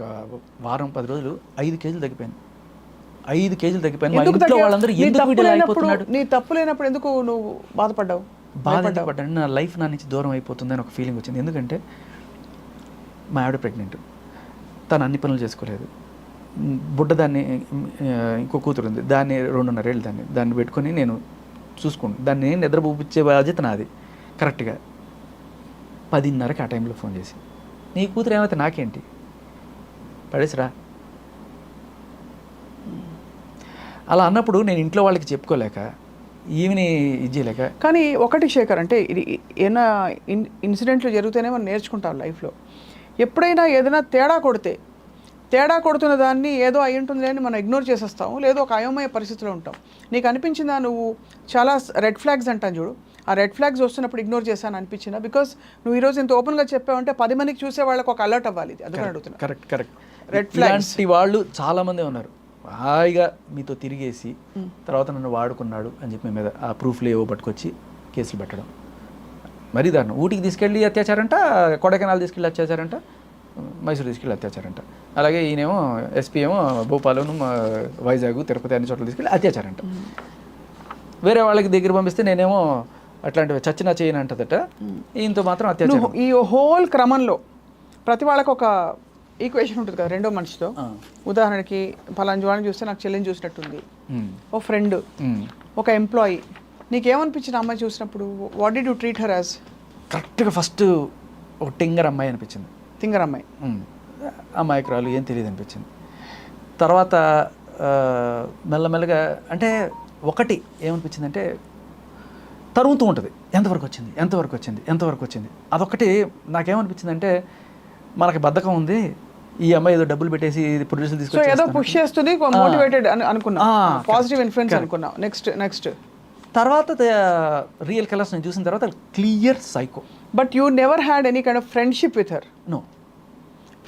ఒక వారం 10 రోజులు 5 కేజీలు తగ్గిపోయాను. 5 కేజీలు తగ్గిపోయాను. మా ఇంట్లో వాళ్ళందరూ ఎందుకు వీడు ఇలా అయిపోతున్నాడు? నీ తప్పు లేనప్పుడు ఎందుకు నువ్వు బాధపడ్డావు? బాధపడ్డాను. నా లైఫ్ నా నుంచి దూరం అయిపోతుంది అని ఒక ఫీలింగ్ వచ్చింది. ఎందుకంటే మా ఆవిడ ప్రెగ్నెంట్, తను అన్ని పనులు చేసుకోలేదు. బుడ్డ దాన్ని, ఇంకో కూతురు ఉంది, దాన్ని 2.5 ఏళ్ళు దాన్ని పెట్టుకొని నేను చూసుకుంటాను. దాన్ని నిద్రపోపించే బాధ్యత నాది. కరెక్ట్గా 10:30కి ఆ టైంలో ఫోన్ చేసి, నీ కూతురు ఏమైతే నాకేంటి, పడేసిరా. అలా అన్నప్పుడు నేను ఇంట్లో వాళ్ళకి చెప్పుకోలేక, ఈవిని ఇది చేయలేక. కానీ ఒకటి శేఖర్, అంటే ఇది ఏమైనా ఇన్సిడెంట్లు జరుగుతూనే మనం నేర్చుకుంటాం లైఫ్లో. ఎప్పుడైనా ఏదైనా తేడా కొడుతున్న దాన్ని ఏదో అయి ఉంటుంది అని మనం ఇగ్నోర్ చేసేస్తాం, లేదో ఒక అయోమయ పరిస్థితిలో ఉంటాం. నీకు అనిపించిందా నువ్వు చాలా రెడ్ ఫ్లాగ్స్ అంటాను చూడు, ఆ రెడ్ ఫ్లాగ్స్ వస్తున్నప్పుడు ఇగ్నోర్ చేశాను అనిపించిందా? బికాస్ నువ్వు ఈరోజు ఇంత ఓపెన్గా చెప్పావంటే 10 మందికి చూసే వాళ్ళకి ఒక అలర్ట్ అవ్వాలి. అది అందుకని అడుగుతున్నా. కరెక్ట్. రెడ్ ఫ్లాగ్స్ వాళ్ళు చాలామంది ఉన్నారు. హాయిగా మీతో తిరిగేసి తర్వాత నన్ను వాడుకున్నాడు అని చెప్పి మీద ఆ ప్రూఫ్లు ఏవో పట్టుకొచ్చి కేసులు పెట్టడం. మరీ దారుణం. ఊటీకి తీసుకెళ్ళి అత్యాచారంట, కొడైకెనాల్ తీసుకెళ్ళి అత్యాచారంట, మైసూరు తీసుకెళ్ళి అత్యాచారంట. అలాగే ఈయనేమో ఎస్పీ ఏమో భోపాలను, వైజాగ్, తిరుపతి అన్ని చోట్ల తీసుకెళ్ళి అత్యాచారంట. వేరే వాళ్ళకి దగ్గర పంపిస్తే నేనేమో అట్లాంటివి చచ్చినా చేయను అంటదట, ఈయనతో మాత్రం అత్యాచారం. ఈ హోల్ క్రమంలో ప్రతి వాళ్ళకి ఒక ఈక్వేషన్ ఉంటుంది కదా రెండో మనిషితో. ఉదాహరణకి పలానా వాడిని చూస్తే నాకు చెల్లిని చూసినట్టుంది, ఓ ఫ్రెండ్, ఒక ఎంప్లాయీ. నీకేమనిపించింది అమ్మాయి చూసినప్పుడు? What did you treat her as? కరెక్ట్గా ఫస్ట్ ఒక టింగర్ అమ్మాయి అనిపించింది. టింగర్ అమ్మాయి, అమాయకురాలు, ఏం తెలియదు అనిపించింది. తర్వాత మెల్లమెల్లగా అంటే ఒకటి ఏమనిపించిందంటే తరుగుతూ ఉంటుంది, ఎంతవరకు వచ్చింది. అదొకటి నాకేమనిపించిందంటే మనకి బద్ధకం ఉంది, ఈ అమ్మాయి ఏదో డబ్బులు పెట్టేసి ప్రొడ్యూసర్ తీసుకొని ఏదో పుష్ చేస్తుంది, మోటివేటెడ్ అనుకున్నా, పాజిటివ్ ఇన్ఫ్లుయెన్స్ అనుకున్నా. నెక్స్ట్ తర్వాత రియల్ కలర్స్ నేను చూసిన తర్వాత clear psycho. But you never had any kind of friendship with her? No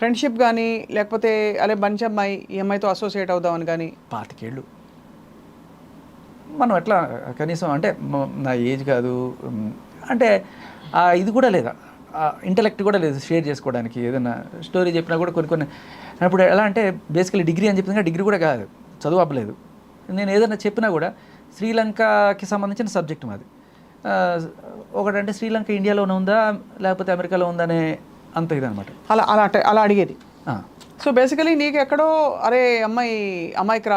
friendship కానీ, లేకపోతే అదే మంచి అమ్మాయి, ఈ అమ్మాయితో అసోసియేట్ అవుదామని కానీ? 25 ఏళ్ళు మనం ఎట్లా కనీసం, అంటే నా ఏజ్ కాదు అంటే ఇది కూడా లేదా, ఇంటలెక్ట్ కూడా లేదు షేర్ చేసుకోవడానికి. ఏదైనా స్టోరీ చెప్పినా కూడా కొన్ని అప్పుడు ఎలా అంటే బేసికలీ డిగ్రీ అని చెప్పింది, డిగ్రీ కూడా కాదు, చదువు అవ్వలేదు. నేను ఏదైనా చెప్పినా కూడా శ్రీలంకకి సంబంధించిన సబ్జెక్ట్ మాది. ఒకటంటే శ్రీలంక ఇండియాలోనే ఉందా లేకపోతే అమెరికాలో ఉందా అనే అంత ఇదనమాట. అలా అడిగేది. సో బేసికలీ నీకు ఎక్కడో అరే అమ్మాయికి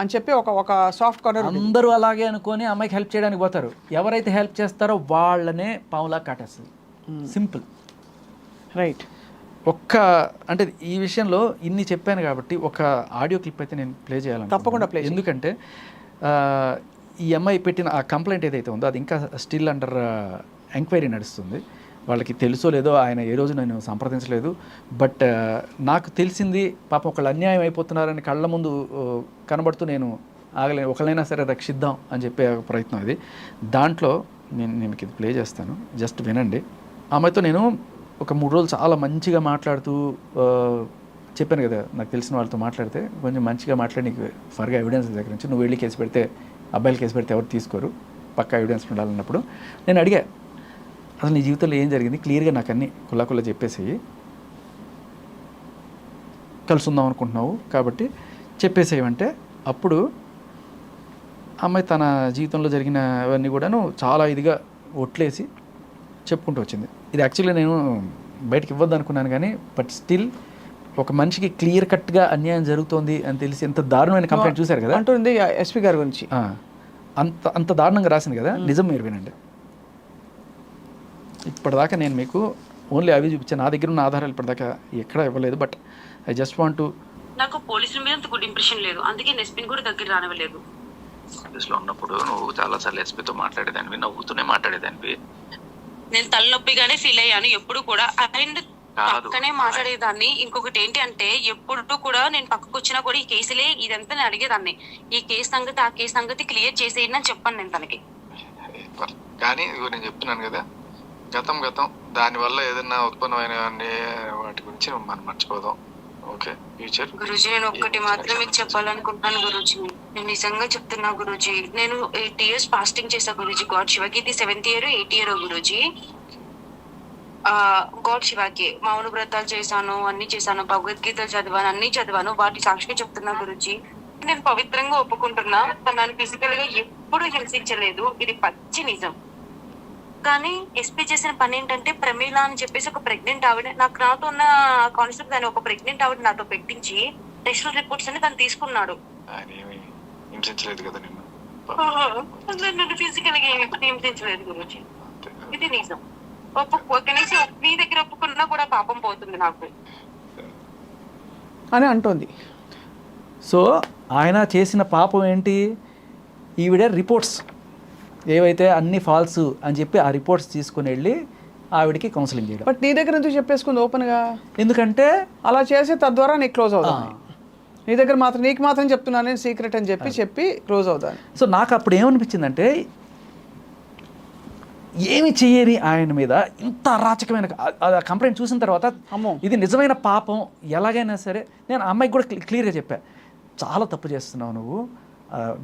అని చెప్పి ఒక సాఫ్ట్ కార్నర్. అందరూ అలాగే అనుకొని అమ్మాయికి హెల్ప్ చేయడానికి పోతారు. ఎవరైతే హెల్ప్ చేస్తారో వాళ్ళనే పావులా కాటేస్తుంది. Simple, right. అంటే ఈ విషయంలో ఇన్ని చెప్పాను కాబట్టి ఒక ఆడియో క్లిప్ అయితే నేను ప్లే చేయాలని. తప్పకుండా ప్లే. ఎందుకంటే ఈ అమ్మాయి పెట్టిన ఆ కంప్లైంట్ ఏదైతే ఉందో అది ఇంకా స్టిల్ అండర్ ఎంక్వైరీ నడుస్తుంది. వాళ్ళకి తెలుసో లేదో ఆయన ఏ రోజు నేను సంప్రదించలేదు. బట్ నాకు తెలిసింది పాపం ఒకళ్ళు అన్యాయం అయిపోతున్నారని కళ్ళ ముందు కనబడుతూ నేను ఆగలేను, ఒకళ్ళైనా సరే రక్షిద్దాం అని చెప్పే ప్రయత్నం ఇది. దాంట్లో నేను మీకు ఇది ప్లే చేస్తాను, జస్ట్ వినండి. ఆమెతో నేను ఒక 3 రోజులు చాలా మంచిగా మాట్లాడుతూ చెప్పాను కదా, నాకు తెలిసిన వాళ్ళతో మాట్లాడితే కొంచెం మంచిగా మాట్లాడి నీకు ఫర్గా ఎవిడెన్స్ దగ్గర నుంచి నువ్వు వెళ్ళి కేసు పెడితే, అబ్బాయిలు కేసు పెడితే ఎవరు తీసుకోరు, పక్కా ఎవిడెన్స్ ఉండాలన్నప్పుడు నేను అడిగా, అసలు నీ జీవితంలో ఏం జరిగింది క్లియర్గా నాకు అన్నీ కుల్లా చెప్పేసి, కలిసి ఉందాం అనుకుంటున్నావు కాబట్టి చెప్పేసేయమంటే అప్పుడు అమ్మాయి తన జీవితంలో జరిగినవన్నీ కూడాను చాలా ఇదిగా ఒట్లేసి చెప్పుకుంటూ వచ్చింది. ఇది యాక్చువల్లీ నేను బయటకు ఇవ్వద్దు అనుకున్నాను కానీ బట్ స్టిల్ ఒక మనిషికి క్లియర్ కట్గా అన్యాయం జరుగుతోంది అని తెలిసి ఎంత దారుణమైన కంప్లైంట్ చూశారు కదా అంటుంది ఎస్పీ గారి గురించి, అంత దారుణంగా రాసింది కదా. నిజం మీరు వినండి. ఇప్పటిదాకా నేను మీకు ఓన్లీ అవి చూపించాను, నా దగ్గర ఉన్న ఆధారాలు ఇప్పటిదాకా ఎక్కడా ఇవ్వలేదు. But I just want to, నాకు పోలీసుల మీద అంత గుడ్ ఇంప్రెషన్ లేదు, అందుకే ఎస్పీని కూడా దగ్గర రానివ్వలేదు. ఆఫీస్లో ఉన్నప్పుడు నువ్వు చాలాసార్లు ఎస్పీతో మాట్లాడేదానివి, నవ్వుతూనే మాట్లాడేదానివి. నేను తలనొప్పిగానే ఫీల్ అయ్యాను ఎప్పుడు కూడా. అండ్ పక్కనే మాట్లాడేదాన్ని. ఇంకొకటి ఏంటి అంటే ఎప్పుడు కూడా నేను పక్కకు వచ్చినా కూడా ఈ కేసులే ఇదంతా నేను అడిగేదాన్ని, ఈ కేసు సంగతి ఆ కేసు సంగతి క్లియర్ చేసేయండి అని చెప్పాను నేను తనకి. కానీ నేను చెప్తున్నాను కదా, గతం దానివల్ల ఏదైనా ఉత్పన్నమైన వాటి గురించి మనం మర్చిపోదాం. Okay future. గురూజీ నేను ఒక్కటి మాత్రం మీకు చెప్పాలనుకుంటున్నాను గురూజీ, నేను నిజంగా చెప్తున్నా గురూజీ. నేను 8 years ఫాస్టింగ్ చేశా గురూజీ. గాడ్ శివకి ఇది 7th year 8th year గురూజీ. గాడ్ శివాకి మౌన వ్రతాలు చేశాను, అన్ని చేశాను, భగవద్గీత చదివాను, అన్ని చదివాను. వాటి సాక్షిగా చెప్తున్నా గురుజీ, నేను పవిత్రంగా ఒప్పుకుంటున్నా. తను నన్ను ఫిజికల్ గా ఎప్పుడు హింసించలేదు, ఇది పచ్చి నిజం. కానీ ఎస్పీ చేసిన పని ఏంటంటే, ప్రమీల అని చెప్పేసి ఒక ప్రెగ్నెంట్ ఆవిడ, నాతో ఉన్న కాన్సెప్ట్ దాన్ని ఒక ప్రెగ్నెంట్ ఆవిడ నాతో పెట్టించి టెస్ట్ రిపోర్ట్స్ అని తను తీసుకున్నాడు. ఆయన ఏమి హింసించలేదు కదా నిన్ను. నన్ను ఫిజికల్ గా ఎప్పుడు హింసించలేదు గురుజీ, ఇది నిజం. కనీసం మీ దగ్గర ఒప్పుకున్నా కూడా పాపం పోతుంది నాకు అని అంటోంది. సో ఆయన చేసిన పాపం ఏంటి? ఈవిడ రిపోర్ట్స్ ఏవైతే అన్ని ఫాల్స్ అని చెప్పి ఆ రిపోర్ట్స్ తీసుకుని వెళ్ళి ఆవిడకి కౌన్సిలింగ్ చేయడం. బట్ నీ దగ్గర ఎందుకు చెప్పేసుకుంది ఓపెన్గా? ఎందుకంటే అలా చేసి తద్వారా నీకు క్లోజ్ అవుతాను. నీ దగ్గర మాత్రం నీకు మాత్రం చెప్తున్నాను నేను సీక్రెట్ అని చెప్పి క్లోజ్ అవుతాను. సో నాకు అప్పుడు ఏమనిపించిందంటే, ఏమి చెయ్యని ఆయన మీద ఇంత అరాచకమైన కంప్లైంట్ చూసిన తర్వాత అమ్మో ఇది నిజమైన పాపం, ఎలాగైనా సరే నేను ఆ అమ్మాయికి కూడా క్లియర్గా చెప్పా, చాలా తప్పు చేస్తున్నావు నువ్వు,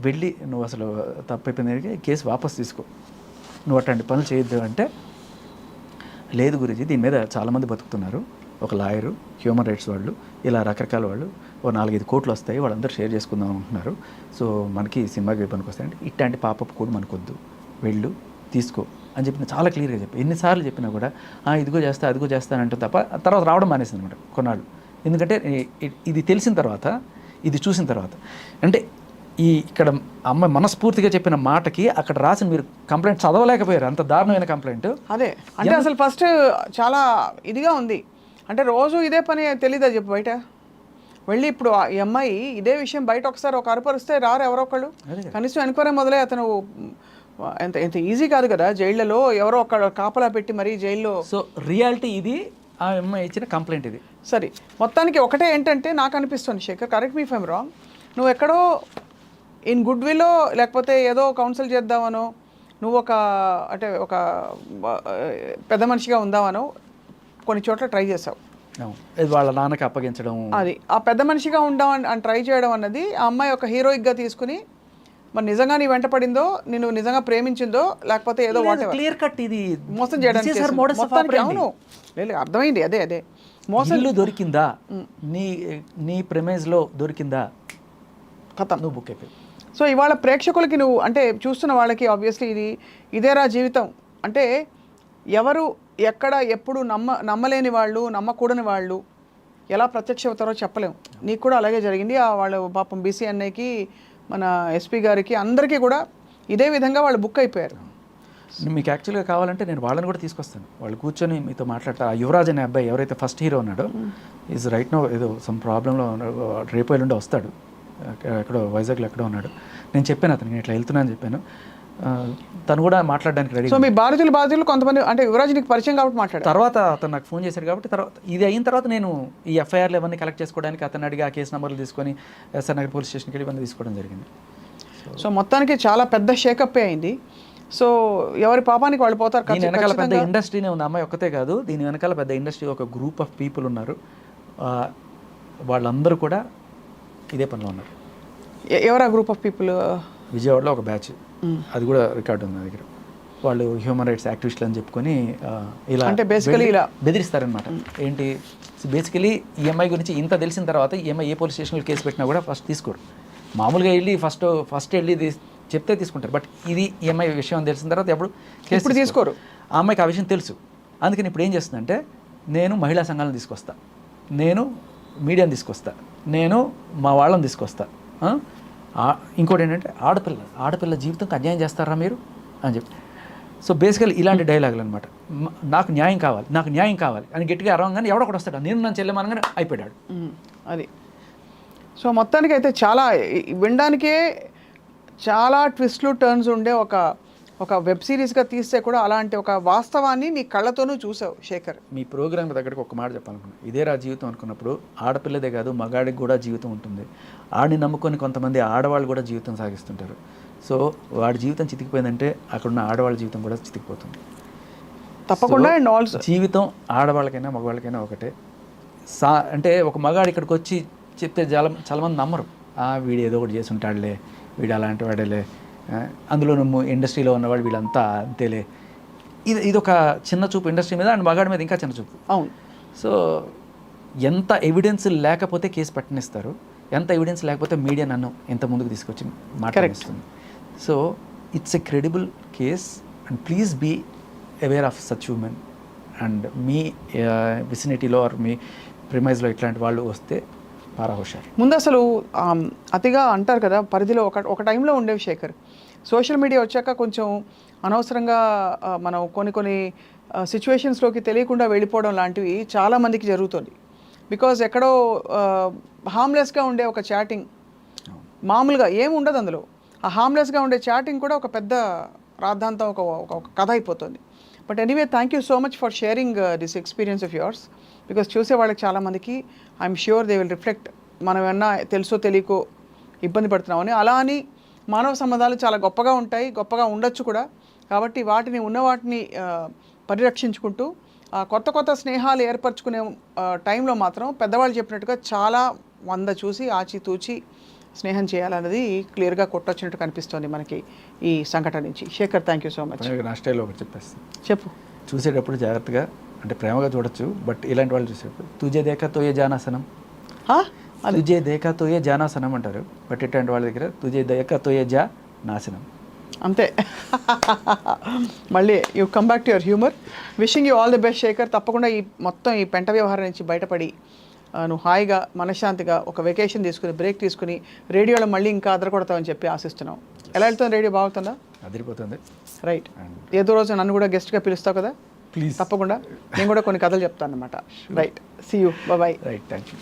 వెళ్ళి నువ్వు అసలు తప్పు అయిపోయింది, కేసు వాపస్ తీసుకో, నువ్వు అట్లాంటి పనులు చేయొద్దు అంటే, లేదు గురించి దీని మీద చాలామంది బతుకుతున్నారు, ఒక లాయరు, హ్యూమన్ రైట్స్ వాళ్ళు, ఇలా రకరకాల వాళ్ళు, ఓ 4-5 కోట్లు వస్తాయి, వాళ్ళందరూ షేర్ చేసుకుందాం అనుకుంటున్నారు, సో మనకి సినిమాకి పనికి వస్తాయంటే ఇట్లాంటి పాపపు కూడా మనకొద్దు, వెళ్ళు తీసుకో అని చెప్పి చాలా క్లియర్గా చెప్పి, ఎన్నిసార్లు చెప్పినా కూడా ఇదిగో చేస్తా అదిగో చేస్తాను అంటే తప్ప తర్వాత రావడం మానేసింది అనమాట కొన్నాళ్ళు. ఎందుకంటే ఇది తెలిసిన తర్వాత, ఇది చూసిన తర్వాత, అంటే ఇక్కడ అమ్మాయి మనస్ఫూర్తిగా చెప్పిన మాటకి అక్కడ రాసిన మీరు కంప్లైంట్ చదవలేకపోయారు, అంత దారుణమైన కంప్లైంట్. అదే అంటే అసలు ఫస్ట్ చాలా ఇదిగా ఉంది, అంటే రోజు ఇదే పని తెలీదా చెప్పు బయట వెళ్ళి. ఇప్పుడు ఈ అమ్మాయి ఇదే విషయం బయట ఒకసారి ఒక అరుపరిస్తే రారు ఎవరో ఒకళ్ళు, కనీసం ఎంక్వైరీ మొదలై అతను ఎంత ఈజీ కాదు కదా జైళ్ళలో ఎవరో ఒక కాపలా పెట్టి మరీ జైల్లో. సో రియాలిటీ ఇది, ఆ అమ్మాయి ఇచ్చిన కంప్లైంట్ ఇది. సరే మొత్తానికి ఒకటే ఏంటంటే నాకు అనిపిస్తుంది శేఖర్, కరెక్ట్ మీ ఫైమ్ రాంగ్, నువ్వు ఎక్కడో ఇన్ గుడ్ విల్లో లేకపోతే ఏదో కౌన్సిల్ చేద్దామనో, నువ్వు ఒక పెద్ద మనిషిగా ఉందామనో కొన్ని చోట్ల ట్రై చేసావు, వాళ్ళ నాన్నకి అప్పగించడం, అది ఆ పెద్ద మనిషిగా ఉందామని ట్రై చేయడం అన్నది ఆ అమ్మాయి ఒక హీరోయిక్గా తీసుకుని మరి నిజంగా నీ వెంట పడిందో, నిన్ను నిజంగా ప్రేమించిందో, లేకపోతే ఏదో క్లియర్ కట్ ఇది మోసం చేయడానికి. అవును లేదు అర్థమైంది, అదే మోసం దొరికిందా, నీ ప్రెమేజ్లో దొరికిందా, కథ నువ్వు బుక్ అయిపోయి. సో ఇవాళ ప్రేక్షకులకి నువ్వు అంటే చూస్తున్న వాళ్ళకి ఆబ్వియస్లీ ఇదేరా జీవితం అంటే, ఎవరు ఎక్కడ ఎప్పుడు నమ్మలేని వాళ్ళు, నమ్మకూడని వాళ్ళు ఎలా ప్రత్యక్ష అవుతారో చెప్పలేము. నీకు కూడా అలాగే జరిగింది. వాళ్ళు పాపం బీసీ అన్నయ్యకి, మన ఎస్పీ గారికి, అందరికీ కూడా ఇదే విధంగా వాళ్ళు బుక్ అయిపోయారు. మీకు యాక్చువల్గా కావాలంటే నేను వాళ్ళని కూడా తీసుకొస్తాను, వాళ్ళు కూర్చొని మీతో మాట్లాడతారు. ఆ యువరాజ్ అనే అబ్బాయి ఎవరైతే ఫస్ట్ హీరో ఉన్నాడో ఈజ్ రైట్ నో ఏదో సమ్ ప్రాబ్లంలో రేపు ఎల్లుండి వస్తాడు, ఎక్కడో వైజాగ్లో ఎక్కడో ఉన్నాడు. నేను చెప్పాను అతనికి ఇట్లా వెళ్తున్నా అని చెప్పాను, తను కూడా మాట్లాడడానికి రెడీ. సో మీ బాధితులు కొంతమంది అంటే యువరాజ్ నీకు పరిచయం కాబట్టి మాట్లాడారు. తర్వాత అతను నాకు ఫోన్ చేశాడు కాబట్టి తర్వాత ఇది అయిన తర్వాత నేను ఈ ఎఫ్ఐఆర్లు ఇవన్నీ కలెక్ట్ చేసుకోవడానికి అతను అడిగి ఆ కేసు నెంబర్లు తీసుకొని ఎస్ఆర్ నగర్ పోలీస్ స్టేషన్కి వెళ్ళి ఇవన్నీ తీసుకోవడం జరిగింది. సో మొత్తానికి చాలా పెద్ద షేకప్ అయింది. సో ఎవరి పాపానికి వాళ్ళు పోతారు. దీని వెనకాల పెద్ద ఇండస్ట్రీనే ఉంది, అమ్మాయి ఒక్కతే కాదు, దీని వెనకాల పెద్ద ఇండస్ట్రీ, ఒక గ్రూప్ ఆఫ్ పీపుల్ ఉన్నారు, వాళ్ళందరూ కూడా ఇదే పనిలో ఉన్నారు. ఎవరు ఆ గ్రూప్ ఆఫ్ పీపుల్? విజయవాడలో ఒక బ్యాచ్, అది కూడా రికార్డు ఉంది నా దగ్గర. వాళ్ళు హ్యూమన్ రైట్స్ యాక్టివిస్టులు అని చెప్పుకొని ఇలా అంటే బేసికలీ ఇలా బెదిరిస్తారనమాట. ఏంటి బేసికలీ ఈఎంఐ గురించి ఇంత తెలిసిన తర్వాత ఈఎంఐ ఏ పోలీస్ స్టేషన్లో కేసు పెట్టినా కూడా ఫస్ట్ తీసుకోరు. మామూలుగా వెళ్ళి ఫస్ట్ వెళ్ళి చెప్తే తీసుకుంటారు, బట్ ఇది ఈఎంఐ విషయం తెలిసిన తర్వాత ఎప్పుడు కేసు తీసుకోరు. ఆ అమ్మాయికి ఆ విషయం తెలుసు. అందుకని ఇప్పుడు ఏం చేస్తుందంటే, నేను మహిళా సంఘాలను తీసుకొస్తా, నేను మీడియాని తీసుకొస్తా, నేను మా వాళ్ళని తీసుకొస్తా, ఇంకోటి ఏంటంటే ఆడపిల్ల జీవితంకి అన్యాయం చేస్తారా మీరు అని చెప్పి. సో బేసికల్ ఇలాంటి డైలాగులు అనమాట. నాకు న్యాయం కావాలి అని గట్టిగా అరవంగానే ఎవడో కూడా వస్తాడు, నేను నన్ను చెల్లెమనగానే అయిపోయాడు. అది సో మొత్తానికి అయితే చాలా వినడానికే చాలా ట్విస్ట్లు టర్న్స్ ఉండే ఒక వెబ్ సిరీస్గా తీస్తే కూడా అలాంటి ఒక వాస్తవాన్ని నీ కళ్ళతోనూ చూసావు శేఖర్. మీ ప్రోగ్రామ్ దగ్గరికి ఒక మాట చెప్పాలనుకున్నాను, ఇదేరా జీవితం అనుకున్నప్పుడు ఆడపిల్లదే కాదు మగాడికి కూడా జీవితం ఉంటుంది. ఆడిని నమ్ముకొని కొంతమంది ఆడవాళ్ళు కూడా జీవితం సాగిస్తుంటారు. సో వాడి జీవితం చితికిపోయిందంటే అక్కడున్న ఆడవాళ్ళ జీవితం కూడా చితికిపోతుంది తప్పకుండా. అండ్ ఆల్సో జీవితం ఆడవాళ్ళకైనా మగవాళ్ళకైనా ఒకటే. అంటే ఒక మగాడు ఇక్కడికి వచ్చి చెప్తే చాలా మంది నమ్మరు, వీడు ఏదో ఒకటి చేసి ఉంటాడులే, వీడు అలాంటి వాడేలే, అందులో నువ్వు ఇండస్ట్రీలో ఉన్నవాడు వీళ్ళంతా అంతేలే, ఇది ఒక చిన్న చూపు ఇండస్ట్రీ మీద అండ్ మగాడి మీద ఇంకా చిన్న చూపు. అవును. సో ఎంత ఎవిడెన్స్ లేకపోతే కేసు పెట్టనిస్తారు, ఎంత ఎవిడెన్స్ లేకపోతే మీడియా నన్ను ఇంత ముందుకు తీసుకొచ్చి మాట్లాడిస్తుంది. So it's a credible case and please be aware of such women. And మీ విసినిటీలో ఆర్ మీ ప్రిమైజ్లో ఇట్లాంటి వాళ్ళు వస్తే పారాహుషారు. ముందు అసలు అతిగా అంటారు కదా పరిధిలో ఒక టైంలో ఉండేవి శేఖర్. సోషల్ మీడియా వచ్చాక కొంచెం అనవసరంగా మనం కొన్ని సిచ్యువేషన్స్లోకి తెలియకుండా వెళ్ళిపోవడం లాంటివి చాలామందికి జరుగుతుంది. బికాజ్ ఎక్కడో హార్మ్లెస్గా ఉండే ఒక చాటింగ్, మామూలుగా ఏమి ఉండదు అందులో, ఆ హార్మ్లెస్గా ఉండే చాటింగ్ కూడా ఒక పెద్ద రాద్ధాంతం, ఒక కథ అయిపోతుంది. But anyway thank you so much for sharing this experience of yours. Because చూసే వాళ్ళకి చాలామందికి I'm sure they will reflect, మనం ఏమన్నా తెలుసో తెలియకో ఇబ్బంది పడుతున్నామని. అలా అని మానవ సంబంధాలు చాలా గొప్పగా ఉంటాయి, గొప్పగా ఉండొచ్చు కూడా. కాబట్టి ఉన్న వాటిని పరిరక్షించుకుంటూ కొత్త స్నేహాలు ఏర్పరచుకునే టైంలో మాత్రం పెద్దవాళ్ళు చెప్పినట్టుగా చాలా 100 చూసి ఆచితూచి స్నేహం చేయాలన్నది క్లియర్గా కొట్టొచ్చినట్టు కనిపిస్తోంది మనకి ఈ సంఘటన నుంచి. Shekhar thank you so much. నా స్టైల్లో ఒకటి చెప్పేస్తాను, చెప్పు. చూసేటప్పుడు జాగ్రత్తగా, అంటే ప్రేమగా చూడొచ్చు, బట్ ఇలాంటి వాళ్ళు చూసేటప్పుడు తుజే దేకా తో ఏ జానాసనం, తుజే దేకా తో ఏ జానాసనం అంటారు. బట్ ఇట్లాంటి వాళ్ళ దగ్గర తుజే దేకా తో ఏ జా నాశనం అంతే. మళ్ళీ you come back to your humour. Wishing you all the best Shekhar. తప్పకుండా ఈ పెంట వ్యవహారం నుంచి బయటపడి నువ్వు హాయిగా మనశ్శాంతిగా ఒక వెకేషన్ తీసుకుని బ్రేక్ తీసుకుని రేడియోలో మళ్ళీ ఇంకా అదరకొడతావని చెప్పి ఆశిస్తున్నాం. ఎలా వెళ్తుంది రేడియో? బాగుతుందా? అదిరిపోతుంది. రైట్. ఏదో రోజు నన్ను కూడా గెస్ట్గా పిలుస్తావు కదా? ప్లీజ్. తప్పకుండా. నేను కూడా కొన్ని కథలు చెప్తాను అనమాట. Right. See you. Bye. Right. Thank you.